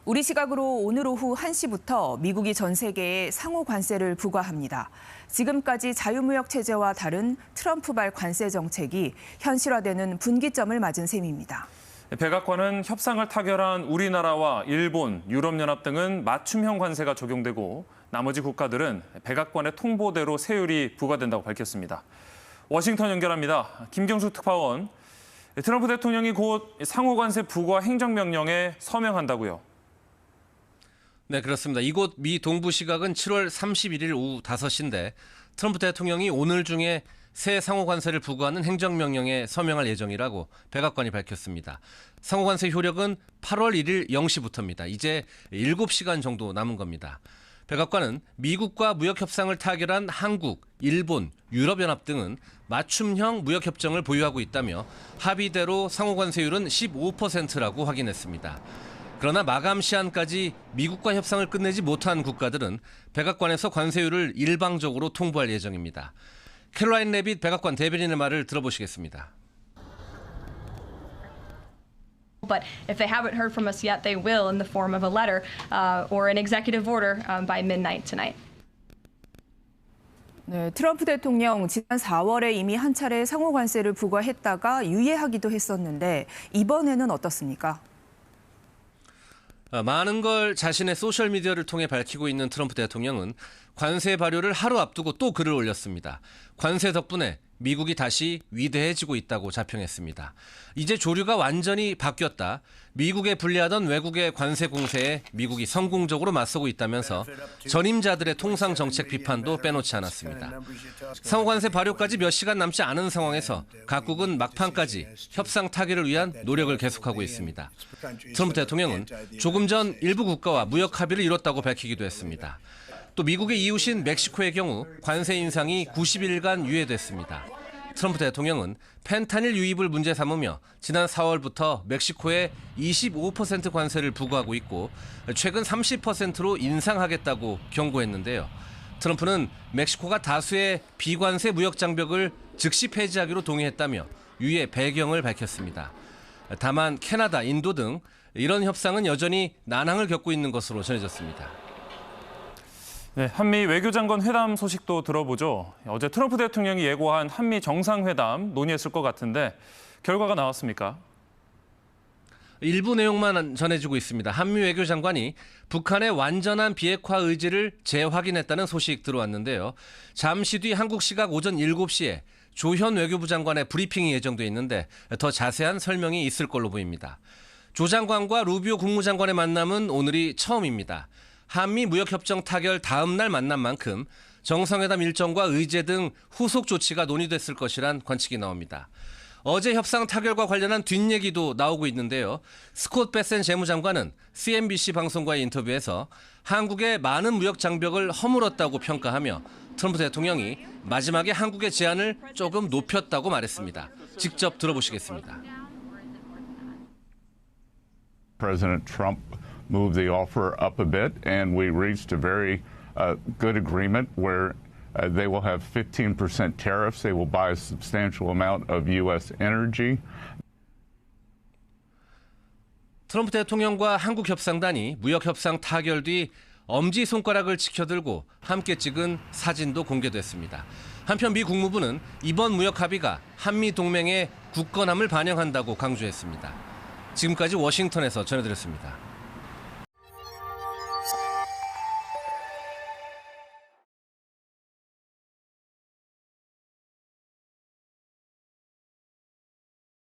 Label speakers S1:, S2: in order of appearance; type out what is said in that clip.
S1: 우리 시각으로 오늘 오후 1시부터 미국이 전 세계에 상호 관세를 부과합니다. 지금까지 자유무역 체제와 다른 트럼프발 관세 정책이 현실화되는 분기점을 맞은 셈입니다.
S2: 백악관은 협상을 타결한 우리나라와 일본, 유럽연합 등은 맞춤형 관세가 적용되고 나머지 국가들은 백악관의 통보대로 세율이 부과된다고 밝혔습니다. 워싱턴 연결합니다. 김경수 특파원. 트럼프 대통령이 곧 상호 관세 부과 행정명령에 서명한다고요.
S3: 네, 그렇습니다. 이곳 미 동부 시각은 7월 31일 오후 5시인데 트럼프 대통령이 오늘 중에 새 상호 관세를 부과하는 행정명령에 서명할 예정이라고 백악관이 밝혔습니다. 상호 관세 효력은 8월 1일 0시부터입니다. 이제 7시간 정도 남은 겁니다. 백악관은 미국과 무역 협상을 타결한 한국, 일본, 유럽연합 등은 맞춤형 무역 협정을 보유하고 있다며 합의대로 상호 관세율은 15%라고 확인했습니다. 그러나 마감 시한까지 미국과 협상을 끝내지 못한 국가들은 백악관에서 관세율을 일방적으로 통보할 예정입니다. 캐롤라인 레빗 백악관 대변인의 말을 들어보시겠습니다.
S4: But if they haven't heard from us yet, they will in the form of a letter or an executive order by midnight tonight.
S1: 네, 트럼프 대통령 지난 4월에 이미 한 차례 상호 관세를 부과했다가 유예하기도 했었는데 이번에는 어떻습니까?
S3: 많은 걸 자신의 소셜미디어를 통해 밝히고 있는 트럼프 대통령은 관세 발효를 하루 앞두고 또 글을 올렸습니다. 관세 덕분에 미국이 다시 위대해지고 있다고 자평했습니다. 이제 조류가 완전히 바뀌었다. 미국에 불리하던 외국의 관세 공세에 미국이 성공적으로 맞서고 있다면서 전임자들의 통상 정책 비판도 빼놓지 않았습니다. 상호 관세 발효까지 몇 시간 남지 않은 상황에서 각국은 막판까지 협상 타결을 위한 노력을 계속하고 있습니다. 트럼프 대통령은 조금 전 일부 국가와 무역 합의를 이뤘다고 밝히기도 했습니다. 또 미국의 이웃인 멕시코의 경우 관세 인상이 90일간 유예됐습니다. 트럼프 대통령은 펜타닐 유입을 문제 삼으며 지난 4월부터 멕시코에 25% 관세를 부과하고 있고 최근 30%로 인상하겠다고 경고했는데요. 트럼프는 멕시코가 다수의 비관세 무역 장벽을 즉시 폐지하기로 동의했다며 유예 배경을 밝혔습니다. 다만 캐나다, 인도 등 이런 협상은 여전히 난항을 겪고 있는 것으로 전해졌습니다.
S2: 네, 한미 외교장관 회담 소식도 들어보죠. 어제 트럼프 대통령이 예고한 한미 정상회담 논의했을 것 같은데 결과가 나왔습니까?
S3: 일부 내용만 전해지고 있습니다. 한미 외교장관이 북한의 완전한 비핵화 의지를 재확인했다는 소식 들어왔는데요. 잠시 뒤 한국 시각 오전 7시에 조현 외교부 장관의 브리핑이 예정돼 있는데 더 자세한 설명이 있을 걸로 보입니다. 조 장관과 루비오 국무장관의 만남은 오늘이 처음입니다. 한미 무역협정 타결 다음 날 만난 만큼 정상회담 일정과 의제 등 후속 조치가 논의됐을 것이란 관측이 나옵니다. 어제 협상 타결과 관련한 뒷얘기도 나오고 있는데요. 스콧 베센 재무장관은 CNBC 방송과의 인터뷰에서 한국의 많은 무역 장벽을 허물었다고 평가하며 트럼프 대통령이 마지막에 한국의 제안을 조금 높였다고 말했습니다. 직접 들어보시겠습니다.
S5: President Trump moved the offer up a bit, and we reached a very good agreement where they will have 15% tariffs. They will buy a substantial amount of U.S. energy.
S3: 트럼프 대통령과 한국 협상단이 무역 협상 타결 뒤 엄지손가락을 치켜들고 함께 찍은 사진도 공개됐습니다. 한편 미 국무부는 이번 무역 합의가 한미 동맹의 굳건함을 반영한다고 강조했습니다. 지금까지 워싱턴에서 전해드렸습니다.